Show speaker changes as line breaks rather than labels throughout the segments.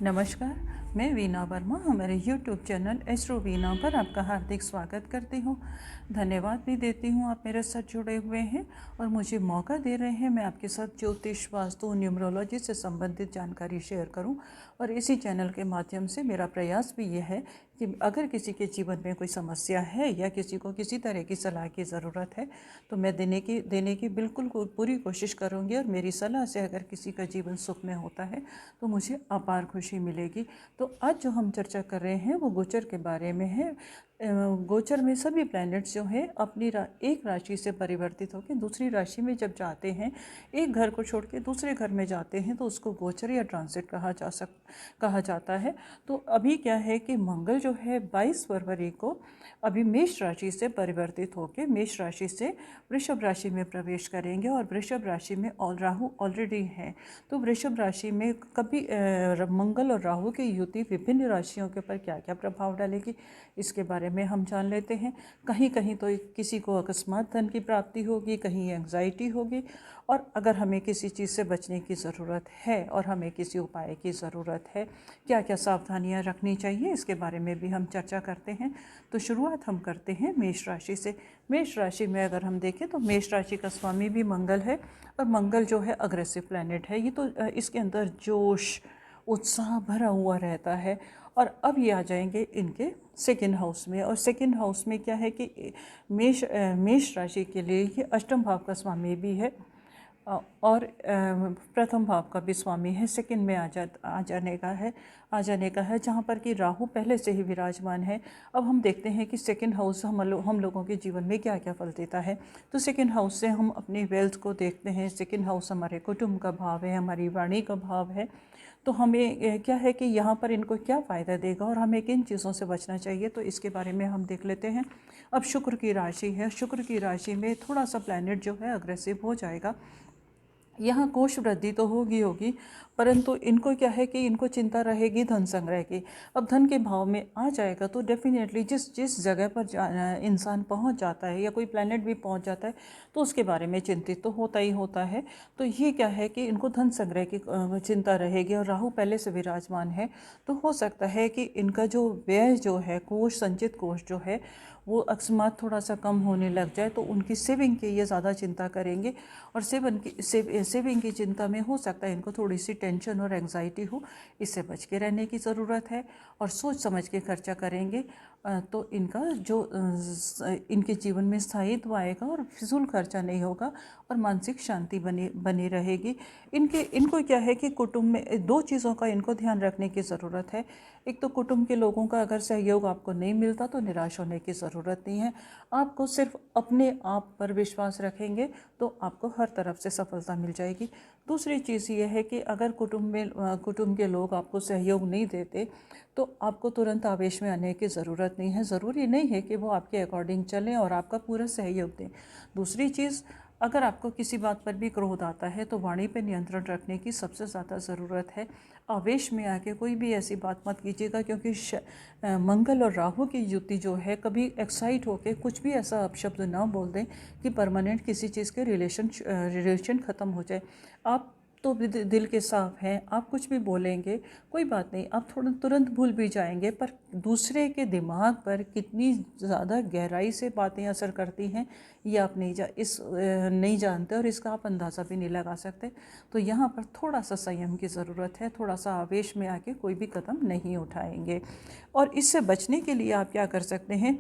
नमस्कार, मैं वीना वर्मा हमारे यूट्यूब चैनल एस्ट्रो वीना पर आपका हार्दिक स्वागत करती हूँ। धन्यवाद भी देती हूँ आप मेरे साथ जुड़े हुए हैं और मुझे मौका दे रहे हैं मैं आपके साथ ज्योतिष, वास्तु, न्यूमरोलॉजी से संबंधित जानकारी शेयर करूँ। और इसी चैनल के माध्यम से मेरा प्रयास भी यह है कि अगर किसी के जीवन में कोई समस्या है या किसी को किसी तरह की सलाह की ज़रूरत है तो मैं देने की बिल्कुल पूरी कोशिश करूँगी। और मेरी सलाह से अगर किसी का जीवन सुखमय होता है तो मुझे अपार खुशी मिलेगी। तो आज जो हम चर्चा कर रहे हैं वो गोचर के बारे में है। गोचर में सभी प्लैनेट्स जो हैं अपनी एक राशि से परिवर्तित होकर दूसरी राशि में जब जाते हैं, एक घर को छोड़ के दूसरे घर में जाते हैं तो उसको गोचर या ट्रांसिट कहा जाता है। तो अभी क्या है कि मंगल जो है 22 फरवरी को अभी मेष राशि से परिवर्तित होकर मेष राशि से वृषभ राशि में प्रवेश करेंगे और वृषभ राशि में राहु ऑलरेडी है। तो वृषभ राशि में कभी मंगल और राहु की युति विभिन्न राशियों के ऊपर क्या क्या प्रभाव डालेगी इसके बारे में हम जान लेते हैं। कहीं कहीं तो किसी को अकस्मात धन की प्राप्ति होगी, कहीं एंग्जाइटी होगी। और अगर हमें किसी चीज़ से बचने की ज़रूरत है और हमें किसी उपाय की ज़रूरत है, क्या क्या सावधानियां रखनी चाहिए, इसके बारे में भी हम चर्चा करते हैं। तो शुरुआत हम करते हैं मेष राशि से। मेष राशि में अगर हम देखें तो मेष राशि का स्वामी भी मंगल है और मंगल जो है अग्रेसिव प्लैनेट है। ये तो इसके अंदर जोश, उत्साह भरा हुआ रहता है। और अब ये आ जाएंगे इनके सेकंड हाउस में। और सेकंड हाउस में क्या है कि मेष राशि के लिए ये अष्टम भाव का स्वामी भी है और प्रथम भाव का भी स्वामी है। सेकंड में आ जाने का है जहाँ पर कि राहु पहले से ही विराजमान है। अब हम देखते हैं कि सेकंड हाउस हम लोगों के जीवन में क्या क्या फल देता है। तो सेकंड हाउस से हम अपनी वेल्थ को देखते हैं। सेकंड हाउस हमारे कुटुंब का भाव है, हमारी वाणी का भाव है। तो हमें क्या है कि यहाँ पर इनको क्या फ़ायदा देगा और हमें किन चीज़ों से बचना चाहिए, तो इसके बारे में हम देख लेते हैं। अब शुक्र की राशि है। शुक्र की राशि में थोड़ा सा प्लैनेट जो है अग्रेसिव हो जाएगा। यहाँ कोष वृद्धि तो होगी, परंतु इनको क्या है कि इनको चिंता रहेगी धन संग्रह की। अब धन के भाव में आ जाएगा तो डेफिनेटली जिस जिस जगह पर इंसान पहुँच जाता है या कोई प्लैनेट भी पहुँच जाता है तो उसके बारे में चिंतित तो होता ही होता है। तो ये क्या है कि इनको धन संग्रह की चिंता रहेगी और राहु पहले से विराजमान है। तो हो सकता है कि इनका जो व्यय जो है, कोष, संचित कोष जो है वो अकस्मात थोड़ा सा कम होने लग जाए तो उनकी सेविंग की ये ज़्यादा चिंता करेंगे। और सेविंग की चिंता में हो सकता है इनको थोड़ी सी टेंशन और एंग्जाइटी हो। इससे बच के रहने की ज़रूरत है और सोच समझ के खर्चा करेंगे तो इनका जो इनके जीवन में स्थायित्व आएगा और फिजूल खर्चा नहीं होगा और मानसिक शांति बनी रहेगी। इनको क्या है कि कुटुंब में दो चीज़ों का इनको ध्यान रखने की ज़रूरत है। एक तो कुटुंब के लोगों का अगर सहयोग आपको नहीं मिलता तो निराश होने की ज़रूरत नहीं है। आपको सिर्फ अपने आप पर विश्वास रखेंगे तो आपको हर तरफ से सफलता मिल जाएगी। दूसरी चीज़ ये है कि अगर कुटुंब के लोग आपको सहयोग नहीं देते तो आपको तुरंत आवेश में आने की ज़रूरत नहीं है। ज़रूरी नहीं है कि वो आपके अकॉर्डिंग चलें और आपका पूरा सहयोग दें। दूसरी चीज़, अगर आपको किसी बात पर भी क्रोध आता है तो वाणी पर नियंत्रण रखने की सबसे ज़्यादा ज़रूरत है। आवेश में आके कोई भी ऐसी बात मत कीजिएगा क्योंकि मंगल और राहु की युति जो है, कभी एक्साइट होके कुछ भी ऐसा अपशब्द ना बोल दें कि परमानेंट किसी चीज़ के रिलेशन ख़त्म हो जाए। आप तो दिल के साफ हैं, आप कुछ भी बोलेंगे कोई बात नहीं, आप थोड़ा तुरंत भूल भी जाएंगे, पर दूसरे के दिमाग पर कितनी ज़्यादा गहराई से बातें असर करती हैं ये आप नहीं जानते और इसका आप अंदाज़ा भी नहीं लगा सकते। तो यहाँ पर थोड़ा सा संयम की ज़रूरत है। थोड़ा सा आवेश में आके कोई भी कदम नहीं उठाएंगे। और इससे बचने के लिए आप क्या कर सकते हैं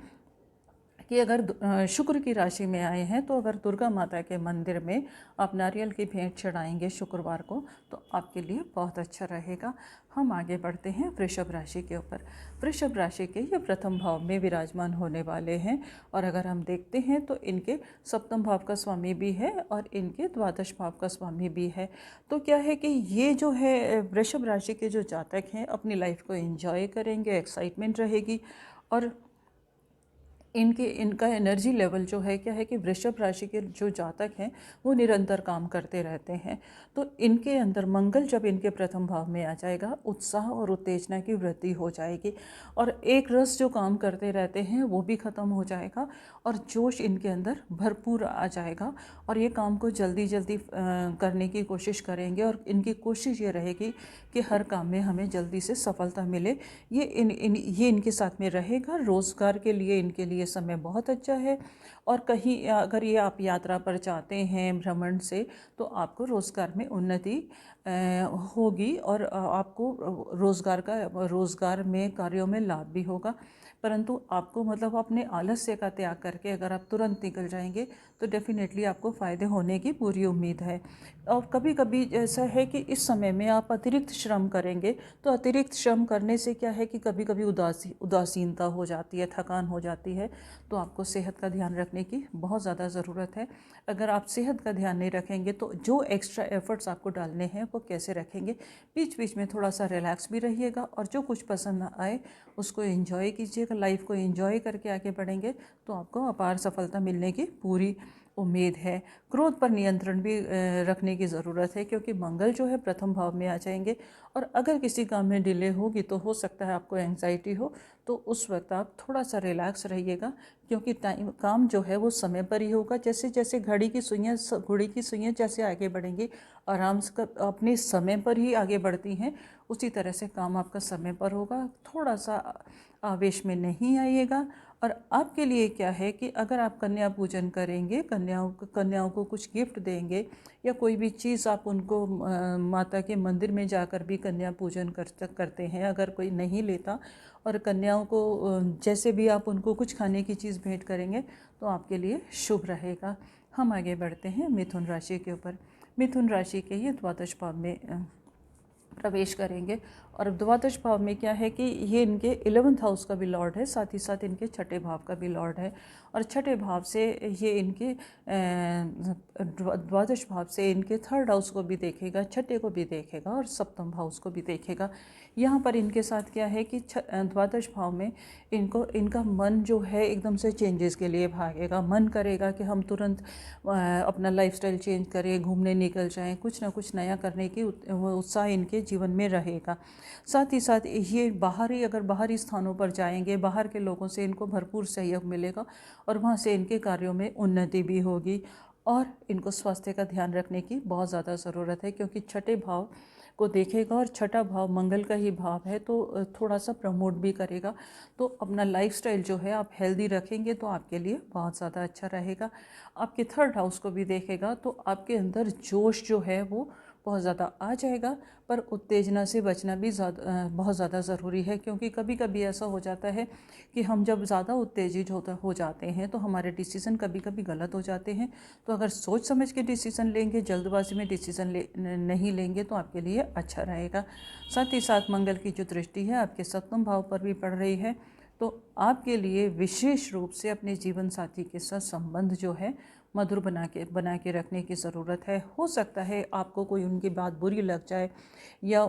कि अगर शुक्र की राशि में आए हैं तो अगर दुर्गा माता के मंदिर में आप नारियल की भेंट चढ़ाएंगे शुक्रवार को तो आपके लिए बहुत अच्छा रहेगा। हम आगे बढ़ते हैं वृषभ राशि के ऊपर। वृषभ राशि के ये प्रथम भाव में विराजमान होने वाले हैं और अगर हम देखते हैं तो इनके सप्तम भाव का स्वामी भी है और इनके द्वादश भाव का स्वामी भी है। तो क्या है कि ये जो है वृषभ राशि के जो जातक हैं अपनी लाइफ को एंजॉय करेंगे, एक्साइटमेंट रहेगी और इनका एनर्जी लेवल जो है क्या है कि वृषभ राशि के जो जातक हैं वो निरंतर काम करते रहते हैं। तो इनके अंदर मंगल जब इनके प्रथम भाव में आ जाएगा, उत्साह और उत्तेजना की वृद्धि हो जाएगी और एक रस जो काम करते रहते हैं वो भी ख़त्म हो जाएगा और जोश इनके अंदर भरपूर आ जाएगा और ये काम को जल्दी जल्दी करने की कोशिश करेंगे और इनकी कोशिश ये रहेगी कि हर काम में हमें जल्दी से सफलता मिले। ये इनके साथ में रहेगा। रोज़गार के लिए इनके लिए समय बहुत अच्छा है और कहीं अगर ये आप यात्रा पर जाते हैं भ्रमण से, तो आपको रोज़गार में उन्नति होगी और आपको रोज़गार में कार्यों में लाभ भी होगा। परंतु आपको मतलब अपने आलस्य का त्याग करके अगर आप तुरंत निकल जाएंगे तो डेफिनेटली आपको फ़ायदे होने की पूरी उम्मीद है। और कभी कभी ऐसा है कि इस समय में आप अतिरिक्त श्रम करेंगे तो अतिरिक्त श्रम करने से क्या है कि कभी कभी उदासीनता हो जाती है, थकान हो जाती है। तो आपको सेहत का ध्यान रखने की बहुत ज़्यादा ज़रूरत है। अगर आप सेहत का ध्यान नहीं रखेंगे तो जो एक्स्ट्रा एफर्ट्स आपको डालने हैं वो कैसे रखेंगे। बीच बीच में थोड़ा सा रिलैक्स भी रहिएगा और जो कुछ पसंद आए उसको एंजॉय कीजिएगा। लाइफ को एंजॉय करके आगे बढ़ेंगे तो आपको अपार सफलता मिलने की पूरी उम्मीद है। क्रोध पर नियंत्रण भी रखने की ज़रूरत है क्योंकि मंगल जो है प्रथम भाव में आ जाएंगे और अगर किसी काम में डिले होगी तो हो सकता है आपको एंग्जाइटी हो। तो उस वक्त आप थोड़ा सा रिलैक्स रहिएगा क्योंकि काम जो है वो समय पर ही होगा। जैसे जैसे घड़ी की सुइयाँ जैसे आगे बढ़ेंगी, आराम से अपने समय पर ही आगे बढ़ती हैं, उसी तरह से काम आपका समय पर होगा। थोड़ा सा आवेश में नहीं आइएगा। और आपके लिए क्या है कि अगर आप कन्या पूजन करेंगे, कन्याओं को कुछ गिफ्ट देंगे या कोई भी चीज़ आप उनको माता के मंदिर में जाकर भी कन्या पूजन करते हैं, अगर कोई नहीं लेता और कन्याओं को जैसे भी आप उनको कुछ खाने की चीज़ भेंट करेंगे तो आपके लिए शुभ रहेगा। हम आगे बढ़ते हैं मिथुन राशि के ऊपर। मिथुन राशि के ये द्वादश भाव में प्रवेश करेंगे और द्वादश भाव में क्या है कि ये इनके 11th हाउस का भी लॉर्ड है, साथ ही साथ इनके छठे भाव का भी लॉर्ड है और छठे भाव से ये इनके द्वादश भाव से इनके 3rd हाउस को भी देखेगा, छठे को भी देखेगा और सप्तम हाउस को भी देखेगा। यहाँ पर इनके साथ क्या है कि द्वादश भाव में इनका मन जो है एकदम से चेंजेस के लिए भागेगा। मन करेगा कि हम तुरंत अपना लाइफस्टाइल चेंज करें, घूमने निकल जाएं, कुछ ना कुछ नया करने की उत्साह इनके जीवन में रहेगा। साथ ही साथ ये अगर बाहरी स्थानों पर जाएंगे, बाहर के लोगों से इनको भरपूर सहयोग मिलेगा और वहाँ से इनके कार्यों में उन्नति भी होगी। और इनको स्वास्थ्य का ध्यान रखने की बहुत ज़्यादा ज़रूरत है क्योंकि छठे भाव को देखेगा और छठा भाव मंगल का ही भाव है तो थोड़ा सा प्रमोट भी करेगा। तो अपना लाइफस्टाइल जो है आप हेल्दी रखेंगे तो आपके लिए बहुत ज़्यादा अच्छा रहेगा। आपके 3rd हाउस को भी देखेगा तो आपके अंदर जोश जो है वो बहुत ज़्यादा आ जाएगा। पर उत्तेजना से बचना भी बहुत ज़्यादा ज़रूरी है क्योंकि कभी कभी ऐसा हो जाता है कि हम जब ज़्यादा उत्तेजित हो जाते हैं तो हमारे डिसीज़न कभी कभी गलत हो जाते हैं। तो अगर सोच समझ के डिसीज़न लेंगे, जल्दबाजी में डिसीज़न नहीं लेंगे तो आपके लिए अच्छा रहेगा। साथ ही साथ मंगल की जो दृष्टि है आपके सप्तम भाव पर भी पड़ रही है तो आपके लिए विशेष रूप से अपने जीवन साथी के साथ संबंध जो है मधुर बना के रखने की ज़रूरत है। हो सकता है आपको कोई उनकी बात बुरी लग जाए या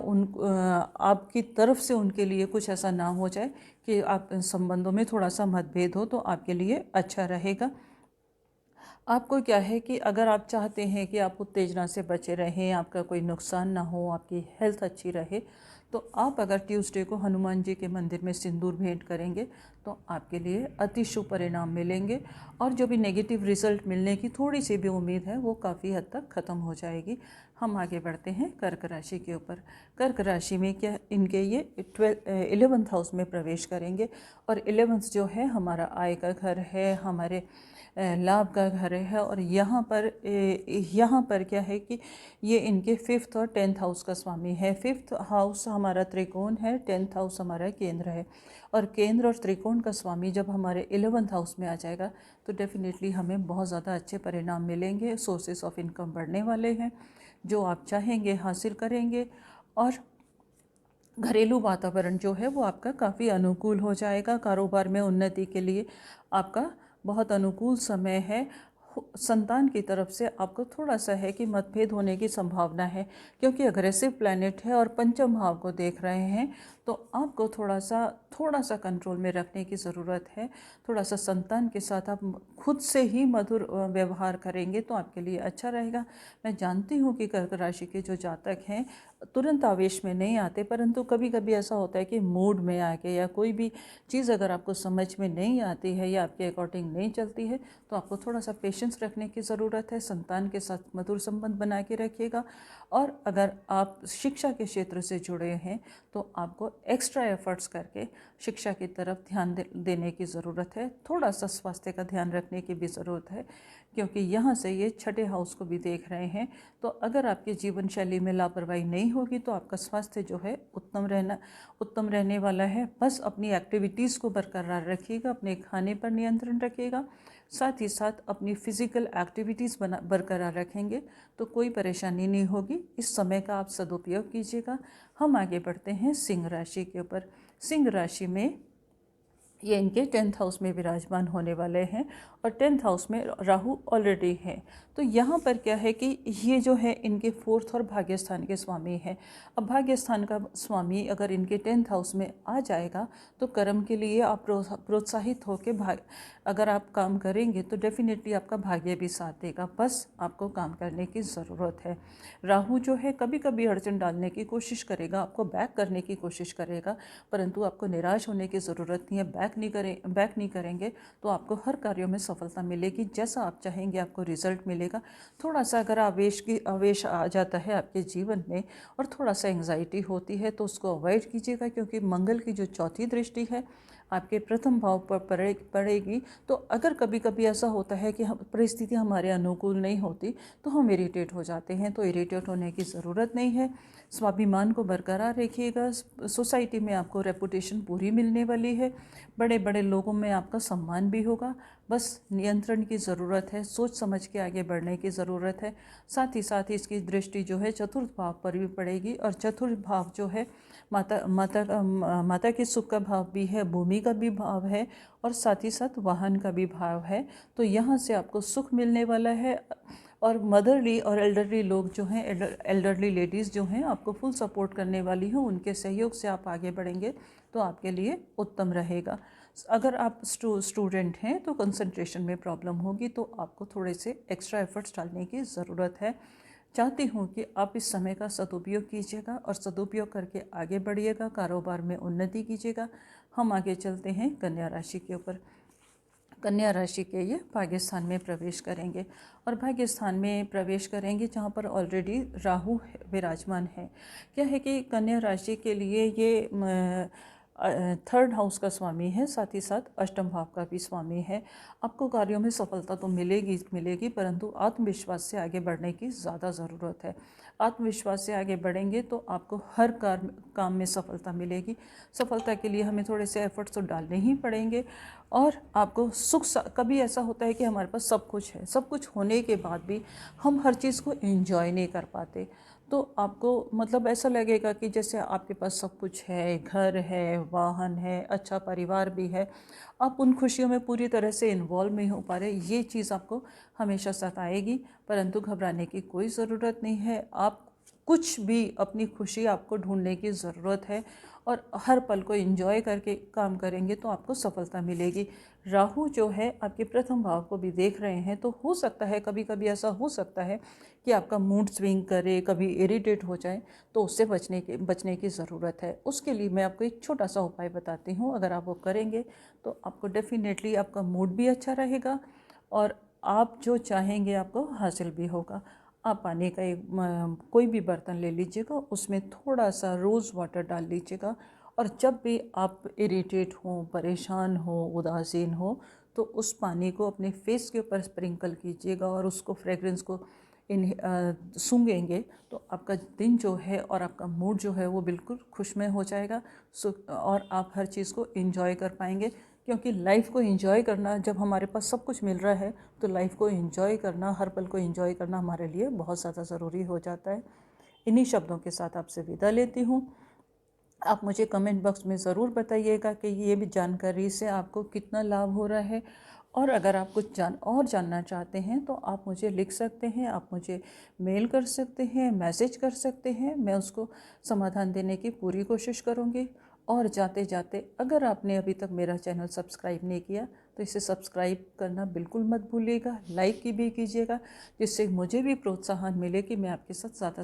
आपकी तरफ से उनके लिए कुछ ऐसा ना हो जाए कि आप संबंधों में थोड़ा सा मतभेद हो, तो आपके लिए अच्छा रहेगा। आपको क्या है कि अगर आप चाहते हैं कि आप उत्तेजना से बचे रहें, आपका कोई नुकसान ना हो, आपकी हेल्थ अच्छी रहे, तो आप अगर ट्यूसडे को हनुमान जी के मंदिर में सिंदूर भेंट करेंगे तो आपके लिए अति शुभ परिणाम मिलेंगे और जो भी नेगेटिव रिजल्ट मिलने की थोड़ी सी भी उम्मीद है वो काफ़ी हद तक ख़त्म हो जाएगी। हम आगे बढ़ते हैं कर्क राशि के ऊपर। कर्क राशि में क्या इनके ये 11th हाउस में प्रवेश करेंगे और 11th जो है हमारा आय का घर है, हमारे लाभ का घर है और यहाँ पर क्या है कि ये इनके 5th और 10th हाउस का स्वामी है। 5th हाउस हमारा त्रिकोण है, 10th हाउस हमारा केंद्र है और केंद्र और त्रिकोण का स्वामी जब हमारे 11th हाउस में आ जाएगा तो डेफिनेटली हमें बहुत ज़्यादा अच्छे परिणाम मिलेंगे। सोर्सेस ऑफ इनकम बढ़ने वाले हैं, जो आप चाहेंगे हासिल करेंगे और घरेलू वातावरण जो है वो आपका काफ़ी अनुकूल हो जाएगा। कारोबार में उन्नति के लिए आपका बहुत अनुकूल समय है। संतान की तरफ से आपको थोड़ा सा है कि मतभेद होने की संभावना है क्योंकि अग्रेसिव प्लैनेट है और पंचम भाव को देख रहे हैं तो आपको थोड़ा सा कंट्रोल में रखने की ज़रूरत है। थोड़ा सा संतान के साथ आप खुद से ही मधुर व्यवहार करेंगे तो आपके लिए अच्छा रहेगा। मैं जानती हूँ कि कर्क राशि के जो जातक हैं तुरंत आवेश में नहीं आते, परंतु कभी कभी ऐसा होता है कि मूड में आके या कोई भी चीज़ अगर आपको समझ में नहीं आती है या आपके अकॉर्डिंग नहीं चलती है तो आपको थोड़ा सा पेशेंस रखने की ज़रूरत है। संतान के साथ मधुर संबंध बना के रखिएगा। और अगर आप शिक्षा के क्षेत्र से जुड़े हैं तो आपको एक्स्ट्रा एफर्ट्स करके शिक्षा की तरफ ध्यान देने की ज़रूरत है। थोड़ा सा स्वास्थ्य का ध्यान रखने की भी ज़रूरत है, क्योंकि यहाँ से ये छठे हाउस को भी देख रहे हैं। तो अगर आपके जीवन शैली में लापरवाही नहीं होगी तो आपका स्वास्थ्य जो है उत्तम रहने वाला है। बस अपनी एक्टिविटीज़ को बरकरार रखिएगा, अपने खाने पर नियंत्रण रखिएगा, साथ ही साथ अपनी फिज़िकल एक्टिविटीज़ बरकरार रखेंगे तो कोई परेशानी नहीं होगी। इस समय का आप सदुपयोग कीजिएगा। हम आगे बढ़ते हैं सिंह राशि के ऊपर। सिंह राशि में ये इनके 10th हाउस में विराजमान होने वाले हैं और 10th हाउस में राहु ऑलरेडी है। तो यहाँ पर क्या है कि ये जो है इनके 4th और भाग्य स्थान के स्वामी हैं। अब भाग्य स्थान का स्वामी अगर इनके 10th हाउस में आ जाएगा तो कर्म के लिए आप प्रोत्साहित होकर अगर आप काम करेंगे तो डेफिनेटली आपका भाग्य भी साथ देगा। बस आपको काम करने की ज़रूरत है। राहु जो है कभी कभी अड़चन डालने की कोशिश करेगा, आपको बैक करने की कोशिश करेगा, परंतु आपको निराश होने की ज़रूरत नहीं है। बैक नहीं करेंगे तो आपको हर कार्यों में सफलता मिलेगी। जैसा आप चाहेंगे आपको रिजल्ट मिलेगा। थोड़ा सा अगर आवेश आ जाता है आपके जीवन में और थोड़ा सा एंग्जाइटी होती है तो उसको अवॉइड कीजिएगा, क्योंकि मंगल की जो चौथी दृष्टि है आपके प्रथम भाव पर पड़ेगी। तो अगर कभी कभी ऐसा होता है कि परिस्थिति हमारे अनुकूल नहीं होती तो हम इरिटेट हो जाते हैं, तो इरिटेट होने की ज़रूरत नहीं है। स्वाभिमान को बरकरार रखिएगा। सोसाइटी में आपको रेपुटेशन पूरी मिलने वाली है, बड़े बड़े लोगों में आपका सम्मान भी होगा। बस नियंत्रण की ज़रूरत है, सोच समझ के आगे बढ़ने की ज़रूरत है। साथ ही इसकी दृष्टि जो है चतुर्थ भाव पर भी पड़ेगी और चतुर्थ भाव जो है माता के सुख का भाव भी है, भूमि का भी भाव है और साथ ही साथ वाहन का भी भाव है। तो यहाँ से आपको सुख मिलने वाला है और मदरली और एल्डरली लोग जो हैं, एल्डरली लेडीज़ जो हैं आपको फुल सपोर्ट करने वाली हैं। उनके सहयोग से आप आगे बढ़ेंगे तो आपके लिए उत्तम रहेगा। अगर आप स्टूडेंट हैं तो कंसंट्रेशन में प्रॉब्लम होगी, तो आपको थोड़े से एक्स्ट्रा एफर्ट्स डालने की ज़रूरत है। चाहती हूँ कि आप इस समय का सदुपयोग कीजिएगा और सदुपयोग करके आगे बढ़िएगा, कारोबार में उन्नति कीजिएगा। हम आगे चलते हैं कन्या राशि के ऊपर। कन्या राशि के ये भाग्य स्थान में प्रवेश करेंगे और भाग्य स्थान में प्रवेश करेंगे जहाँ पर ऑलरेडी राहु विराजमान है। क्या है कि कन्या राशि के लिए ये 3rd हाउस का स्वामी है, साथ ही साथ अष्टम भाव का भी स्वामी है। आपको कार्यों में सफलता तो मिलेगी, परंतु आत्मविश्वास से आगे बढ़ने की ज़्यादा ज़रूरत है। आत्मविश्वास से आगे बढ़ेंगे तो आपको हर काम में सफलता मिलेगी। सफलता के लिए हमें थोड़े से एफर्ट्स तो डालने ही पड़ेंगे और आपको कभी ऐसा होता है कि हमारे पास सब कुछ है, सब कुछ होने के बाद भी हम हर चीज़ को एंजॉय नहीं कर पाते। तो आपको मतलब ऐसा लगेगा कि जैसे आपके पास सब कुछ है, घर है, वाहन है, अच्छा परिवार भी है, आप उन खुशियों में पूरी तरह से इन्वॉल्व नहीं हो पा रहे। ये चीज़ आपको हमेशा सताएगी, परंतु घबराने की कोई ज़रूरत नहीं है। आप कुछ भी अपनी खुशी आपको ढूंढने की ज़रूरत है और हर पल को एंजॉय करके काम करेंगे तो आपको सफलता मिलेगी। राहु जो है आपके प्रथम भाव को भी देख रहे हैं, तो हो सकता है कभी कभी ऐसा हो सकता है कि आपका मूड स्विंग करे, कभी इरिटेट हो जाए, तो उससे बचने की ज़रूरत है। उसके लिए मैं आपको एक छोटा सा उपाय बताती हूँ। अगर आप वो करेंगे तो आपको डेफिनेटली आपका मूड भी अच्छा रहेगा और आप जो चाहेंगे आपको हासिल भी होगा। आप पानी का कोई भी बर्तन ले लीजिएगा, उसमें थोड़ा सा रोज़ वाटर डाल लीजिएगा और जब भी आप इरिटेट हो, परेशान हो, उदासीन हो, तो उस पानी को अपने फेस के ऊपर स्प्रिंकल कीजिएगा और उसको फ्रेगरेंस को सूंघेंगे तो आपका दिन जो है और आपका मूड जो है वो बिल्कुल खुशमय हो जाएगा। और आप हर चीज़ को एंजॉय कर पाएंगे, क्योंकि लाइफ को एंजॉय करना, जब हमारे पास सब कुछ मिल रहा है तो लाइफ को एंजॉय करना, हर पल को एंजॉय करना हमारे लिए बहुत ज़्यादा ज़रूरी हो जाता है। इन्हीं शब्दों के साथ आपसे विदा लेती हूँ। आप मुझे कमेंट बॉक्स में ज़रूर बताइएगा कि ये भी जानकारी से आपको कितना लाभ हो रहा है, और अगर आप कुछ जानना चाहते हैं तो आप मुझे लिख सकते हैं, आप मुझे मेल कर सकते हैं, मैसेज कर सकते हैं। मैं उसको समाधान देने की पूरी कोशिश करूँगी। और जाते जाते अगर आपने अभी तक मेरा चैनल सब्सक्राइब नहीं किया तो इसे सब्सक्राइब करना बिल्कुल मत भूलिएगा, लाइक की भी कीजिएगा, जिससे मुझे भी प्रोत्साहन मिले कि मैं आपके साथ ज़्यादा